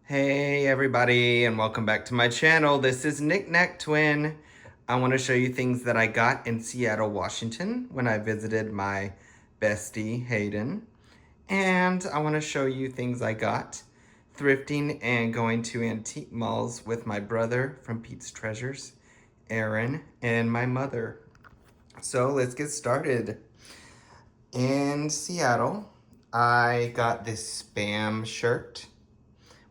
Hey everybody, and welcome back to my channel. This is Knick Knack Twin. I want to show you things that I got in Seattle, Washington when I visited my bestie Hayden. And I want to show you things I got thrifting and going to antique malls with my brother from Pete's Treasures, Aaron, and my mother. So let's get started. In Seattle, I got this Spam shirt.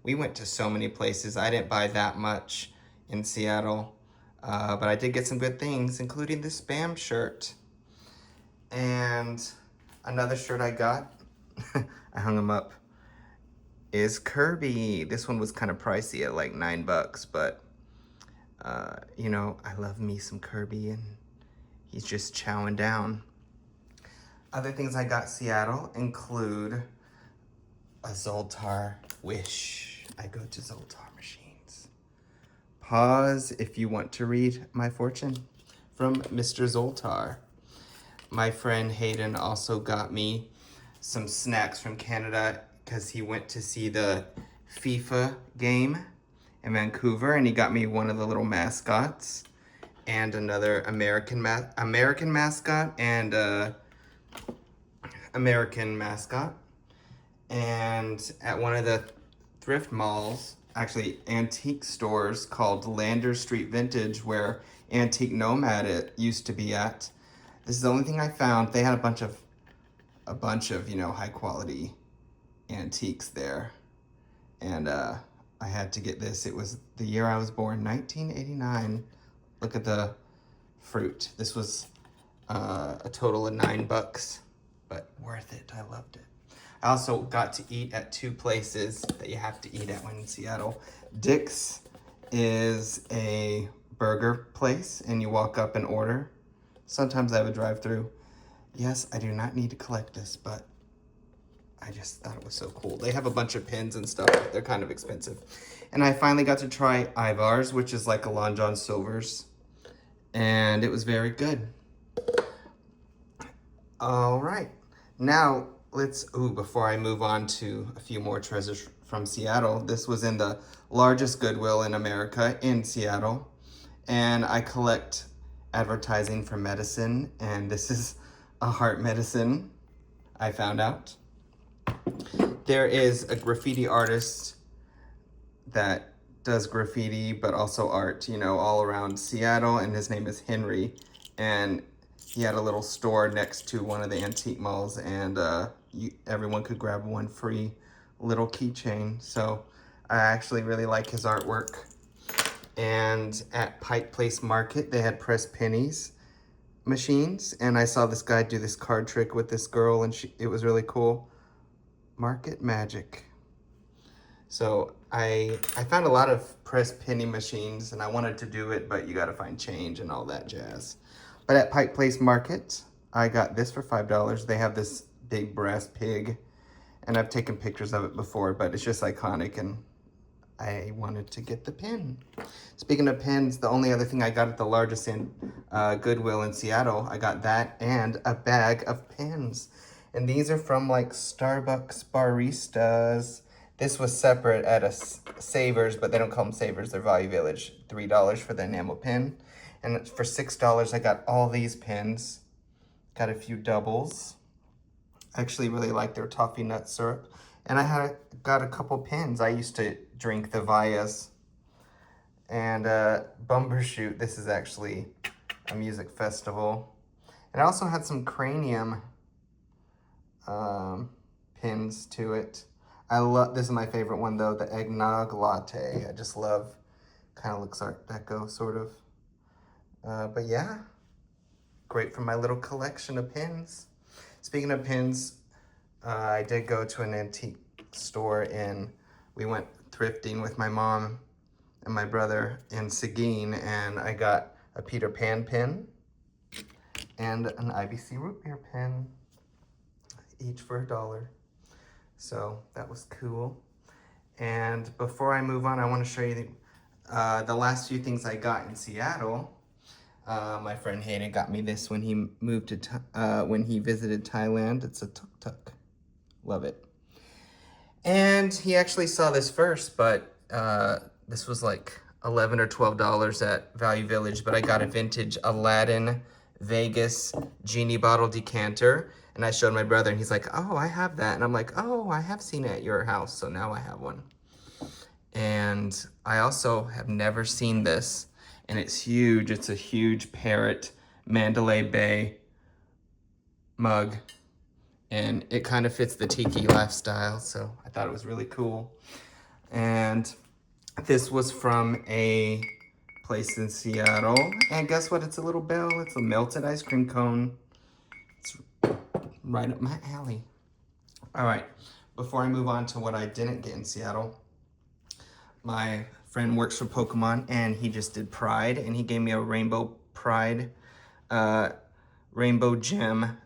We went to so many places. I didn't buy that much in Seattle, but I did get some good things, including this Spam shirt. And another shirt I got, I hung them up, is Kirby. This one was kind of pricey at like $9, but you know, I love me some Kirby and he's just chowing down. Other things I got Seattle include a Zoltar wish. I go to Zoltar machines. Pause if you want to read my fortune from Mr. Zoltar. My friend Hayden also got me some snacks from Canada because he went to see the FIFA game in Vancouver, and he got me one of the little mascots and another American mascot and American mascot. And at one of the thrift malls, actually antique stores called Lander Street Vintage, where Antique Nomad it used to be at. This is the only thing I found. They had a bunch of you know, high quality antiques there, and I had to get this. It was the year I was born, 1989. Look at the fruit. This was a total of $9, but worth it. I loved it. I also got to eat at two places that you have to eat at when in Seattle. Dick's is a burger place, and you walk up and order. Sometimes I have a drive-through. Yes, I do not need to collect this, but I just thought it was so cool. They have a bunch of pins and stuff, but they're kind of expensive. And I finally got to try Ivar's, which is like a Long John Silver's, and it was very good. All right, now before I move on to a few more treasures from Seattle, this was in the largest Goodwill in America in Seattle, and I collect advertising for medicine, and this is a heart medicine, I found out. There is a graffiti artist that does graffiti, but also art, you know, all around Seattle, and his name is Henry, and he had a little store next to one of the antique malls, and everyone could grab one free little keychain. So I actually really like his artwork. And at Pike Place Market, they had pressed pennies machines, and I saw this guy do this card trick with this girl, and it was really cool. Market magic. So I found a lot of pressed penny machines, and I wanted to do it, but you got to find change and all that jazz. But at Pike Place Market, I got this for $5. They have this big brass pig, and I've taken pictures of it before, but it's just iconic, and I wanted to get the pin. Speaking of pins, the only other thing I got at the largest Goodwill in Seattle, I got that and a bag of pins. And these are from like Starbucks baristas. This was separate at a Savers, but they don't call them Savers, they're Value Village. $3 for the enamel pin. And for $6, I got all these pins. Got a few doubles. I actually really like their toffee nut syrup. And I got a couple pins. I used to drink the Vias. And Bumbershoot, this is actually a music festival. And I also had some cranium pins to it. This is my favorite one though, the eggnog latte. I just love, kind of looks Art Deco sort of. But yeah, great for my little collection of pins. Speaking of pins, I did go to an antique store we went thrifting with my mom and my brother in Seguin, and I got a Peter Pan pin and an IBC root beer pin, each for $1. So that was cool. And before I move on, I want to show you the last few things I got in Seattle. My friend Hayden got me this when he moved to when he visited Thailand. It's a tuk-tuk. Love it. And he actually saw this first, but this was like $11 or $12 at Value Village, but I got a vintage Aladdin Vegas genie bottle decanter, and I showed my brother, and he's like, oh, I have that. And I'm like, oh, I have seen it at your house, so now I have one. And I also have never seen this, and it's huge. It's a huge parrot Mandalay Bay mug, and it kind of fits the Tiki lifestyle, so I thought it was really cool. And this was from a place in Seattle, and guess what? It's a little bell. It's a melted ice cream cone. It's right up my alley. All right, before I move on to what I didn't get in Seattle, my friend works for Pokemon, and he just did Pride, and he gave me a Rainbow Pride, Rainbow Gem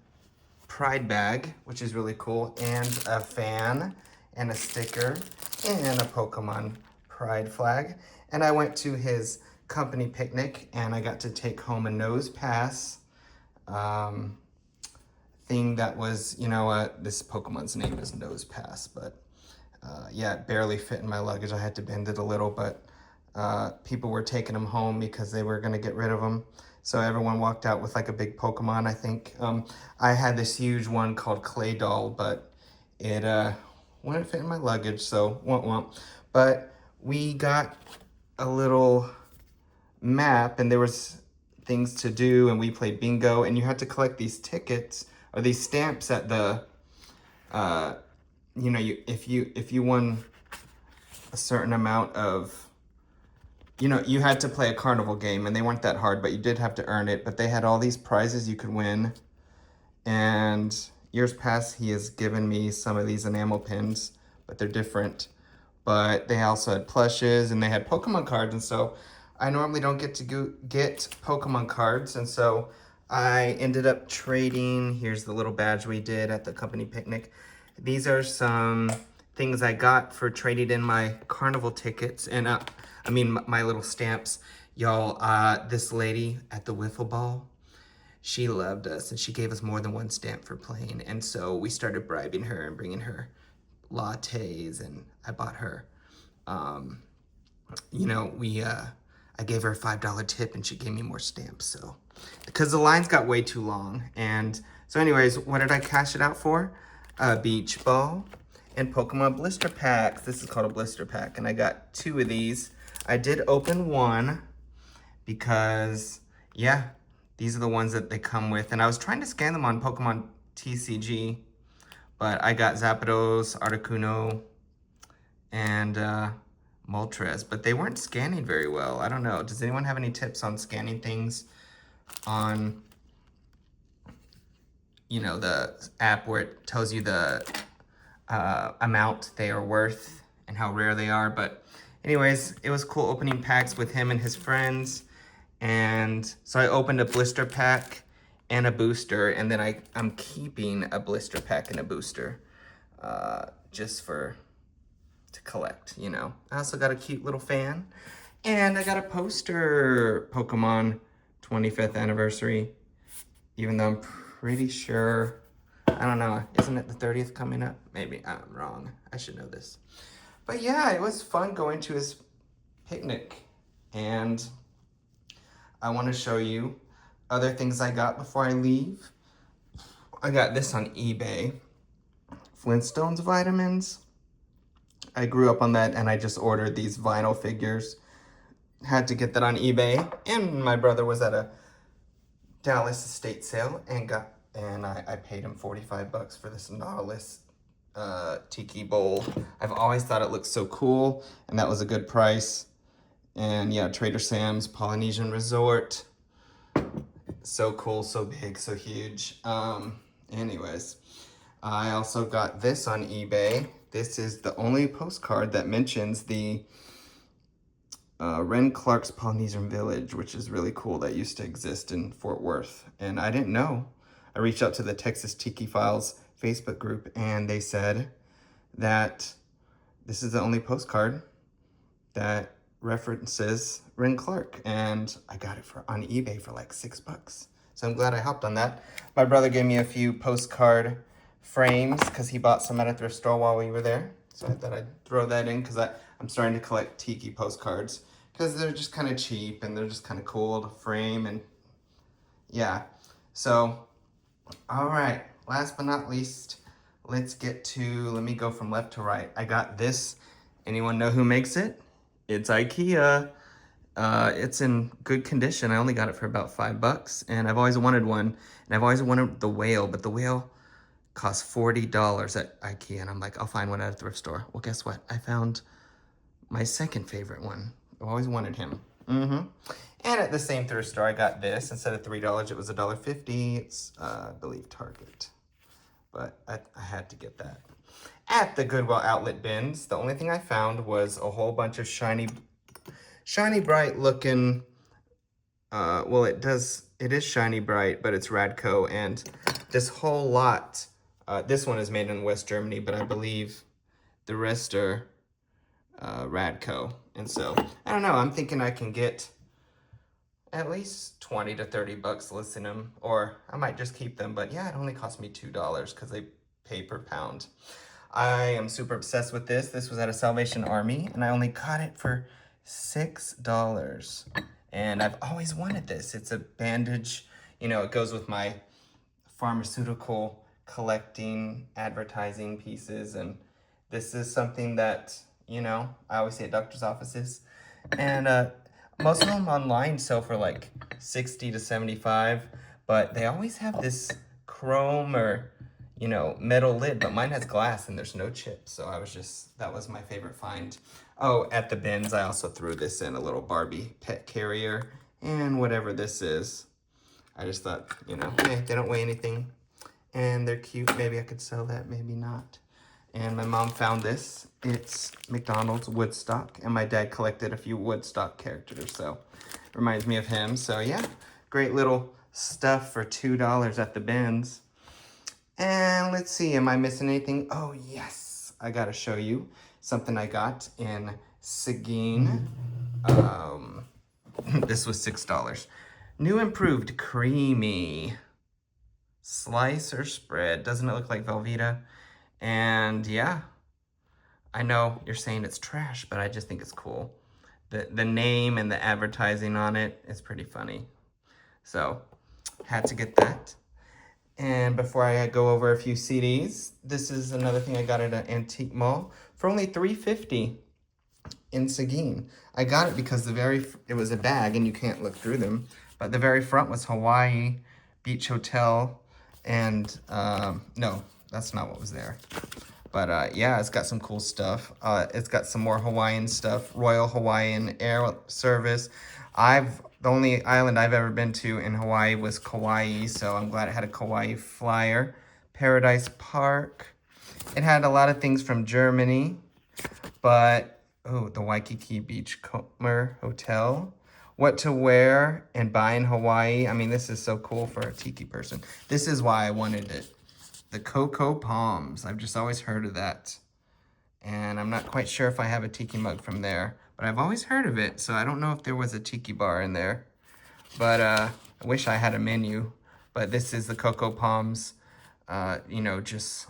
Pride bag, which is really cool, and a fan, and a sticker, and a Pokemon Pride flag. And I went to his company picnic, and I got to take home a nose pass thing that was, you know, this Pokemon's name is Nose Pass, but yeah, it barely fit in my luggage. I had to bend it a little, but people were taking them home because they were gonna get rid of them. So everyone walked out with like a big Pokemon, I think. I had this huge one called Clay Doll, but it wouldn't fit in my luggage, so won't. But we got a little map, and there was things to do, and we played bingo, and you had to collect these tickets or these stamps at the you know, if you won a certain amount of, you know, you had to play a carnival game, and they weren't that hard, but you did have to earn it. But they had all these prizes you could win. And years past, he has given me some of these enamel pins, but they're different. But they also had plushes, and they had Pokemon cards. And so I normally don't get to get Pokemon cards. And so I ended up trading. Here's the little badge we did at the company picnic. These are some things I got for trading in my carnival tickets, and I mean my little stamps. Y'all, this lady at the wiffle ball, she loved us, and she gave us more than one stamp for playing. And so we started bribing her and bringing her lattes, and I bought her, you know, I gave her a $5 tip, and she gave me more stamps. So, because the lines got way too long. And so anyways, what did I cash it out for? A beach ball and Pokemon blister packs. This is called a blister pack, and I got 2 of these. I did open one because, yeah, these are the ones that they come with. And I was trying to scan them on Pokemon TCG, but I got Zapdos, Articuno, and Moltres, but they weren't scanning very well. I don't know. Does anyone have any tips on scanning things on, you know, the app where it tells you the amount they are worth and how rare they are? But anyways, it was cool opening packs with him and his friends. And so I opened a blister pack and a booster, and then I'm keeping a blister pack and a booster just to collect, you know. I also got a cute little fan, and I got a poster, Pokemon 25th anniversary, even though I'm pretty sure, I don't know, isn't it the 30th coming up? Maybe I'm wrong. I should know this. But yeah, it was fun going to his picnic, and I want to show you other things I got before I leave. I got this on eBay, Flintstones vitamins. I grew up on that, and I just ordered these vinyl figures. Had to get that on eBay, and my brother was at a Dallas estate sale and I paid him 45 bucks for this Nautilus Tiki bowl. I've always thought it looked so cool, and that was a good price. And yeah, Trader Sam's Polynesian Resort. So cool, so big, so huge. Anyways, I also got this on eBay. This is the only postcard that mentions the Ren Clark's Polynesian Village, which is really cool. That used to exist in Fort Worth, and I didn't know. I reached out to the Texas Tiki Files Facebook group, and they said that this is the only postcard that references Ren Clark, and I got it on eBay for like $6. So I'm glad I hopped on that. My brother gave me a few postcard frames because he bought some at a thrift store while we were there. So I thought I'd throw that in because I'm starting to collect Tiki postcards because they're just kind of cheap and they're just kind of cool to frame and yeah. So, all right, last but not least, let's get to, let me go from left to right. I got this. Anyone know who makes it? It's IKEA. It's in good condition. I only got it for about $5 and I've always wanted one and I've always wanted the whale, but the whale costs $40 at IKEA and I'm like, I'll find one at a thrift store. Well, guess what? I found my second favorite one. I've always wanted him. And at the same thrift store, I got this. Instead of $3, it was $1.50. It's, I believe, Target. But I had to get that. At the Goodwill outlet bins, the only thing I found was a whole bunch of shiny bright looking, well, it is shiny bright, but it's Radco. And this whole lot, this one is made in West Germany, but I believe the rest are Radco. And so, I don't know, I'm thinking I can get at least 20 to 30 bucks listing them, or I might just keep them, but yeah, it only cost me $2 because they pay per pound. I am super obsessed with this. This was at a Salvation Army, and I only got it for $6. And I've always wanted this. It's a bandage, you know, it goes with my pharmaceutical collecting advertising pieces, and this is something that, you know, I always see at doctor's offices. And most of them online sell for like 60 to 75, but they always have this chrome or, you know, metal lid, but mine has glass and there's no chips. So that was my favorite find. Oh, at the bins, I also threw this in, a little Barbie pet carrier and whatever this is. I just thought, you know, hey, they don't weigh anything and they're cute. Maybe I could sell that, maybe not. And my mom found this. It's McDonald's Woodstock, and my dad collected a few Woodstock characters, so it reminds me of him. So yeah, great little stuff for $2 at the bins. And let's see, am I missing anything? Oh yes, I gotta show you something I got in Seguin. This was $6. New improved creamy slice or spread. Doesn't it look like Velveeta? And yeah, I know you're saying it's trash, but I just think it's cool. The name and the advertising on it is pretty funny. So, had to get that. And before I go over a few CDs, this is another thing I got at an antique mall for only $3.50 in Seguin. I got it because it was a bag and you can't look through them, but the very front was Hawaii Beach Hotel, and no, that's not what was there. But yeah, it's got some cool stuff. It's got some more Hawaiian stuff. Royal Hawaiian Air Service. The only island I've ever been to in Hawaii was Kauai, so I'm glad it had a Kauai flyer. Paradise Park. It had a lot of things from Germany, but oh, the Waikiki Beachcomber Hotel. What to wear and buy in Hawaii. I mean, this is so cool for a Tiki person. This is why I wanted it. The Cocoa Palms. I've just always heard of that. And I'm not quite sure if I have a Tiki mug from there, but I've always heard of it, so I don't know if there was a Tiki bar in there. But I wish I had a menu. But this is the Cocoa Palms, you know, just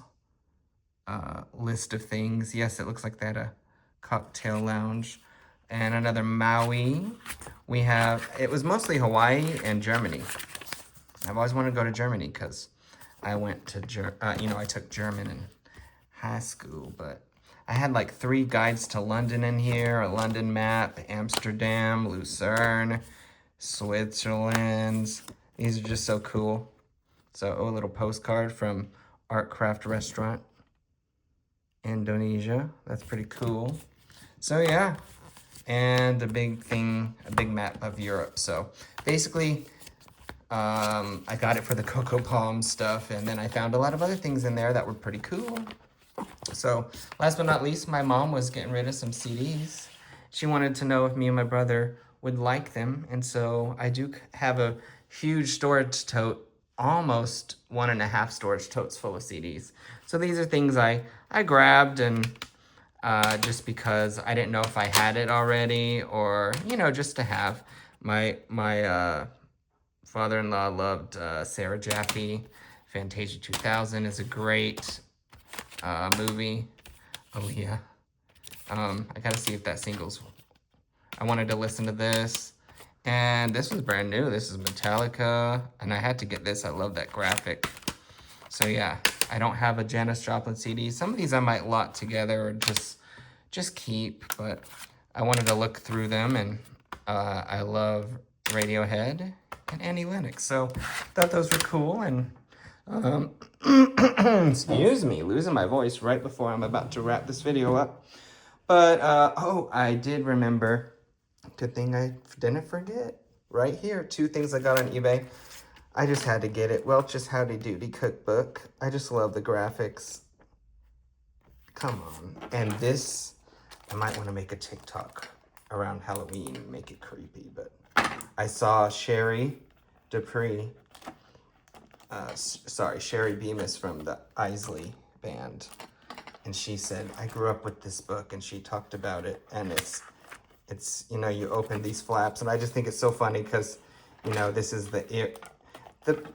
list of things. Yes, it looks like they had a cocktail lounge. And another Maui. It was mostly Hawaii and Germany. I've always wanted to go to Germany because I went to, you know, I took German in high school, but I had like 3 guides to London in here, a London map, Amsterdam, Lucerne, Switzerland. These are just so cool. So, a little postcard from Art Craft Restaurant, Indonesia. That's pretty cool. So, yeah. And a big map of Europe. So, basically, I got it for the Cocoa Palm stuff, and then I found a lot of other things in there that were pretty cool. So, last but not least, my mom was getting rid of some CDs. She wanted to know if me and my brother would like them, and so I do have a huge storage tote, almost 1.5 storage totes full of CDs. So these are things I grabbed, and just because I didn't know if I had it already, or, you know, just to have. My father-in-law loved Sarah Jaffe. Fantasia 2000 is a great movie. Aaliyah. I gotta see if that single's... I wanted to listen to this. And this was brand new. This is Metallica. And I had to get this. I love that graphic. So yeah, I don't have a Janis Joplin CD. Some of these I might lot together or just keep. But I wanted to look through them. And I love Radiohead and Annie Lennox. So thought those were cool. And excuse me, losing my voice right before I'm about to wrap this video up. But, oh, I did remember. Good thing I didn't forget. Right here, 2 things I got on eBay. I just had to get it. Welch's Howdy Doody cookbook. I just love the graphics. Come on. And this, I might want to make a TikTok around Halloween and make it creepy. But I saw Sherry Dupree. Sherry Bemis from the Isley Band. And she said, I grew up with this book, and she talked about it. And it's you know, you open these flaps, and I just think it's so funny because, you know, this is the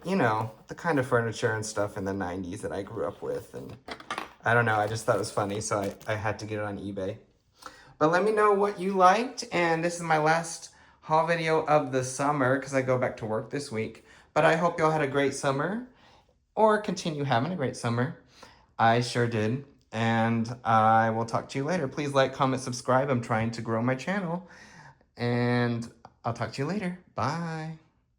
you know, the kind of furniture and stuff in the 90s that I grew up with. And I don't know, I just thought it was funny, so I had to get it on eBay. But let me know what you liked, and this is my last haul video of the summer because I go back to work this week. But I hope y'all had a great summer, or continue having a great summer. I sure did. And I will talk to you later. Please like, comment, subscribe. I'm trying to grow my channel. And I'll talk to you later. Bye.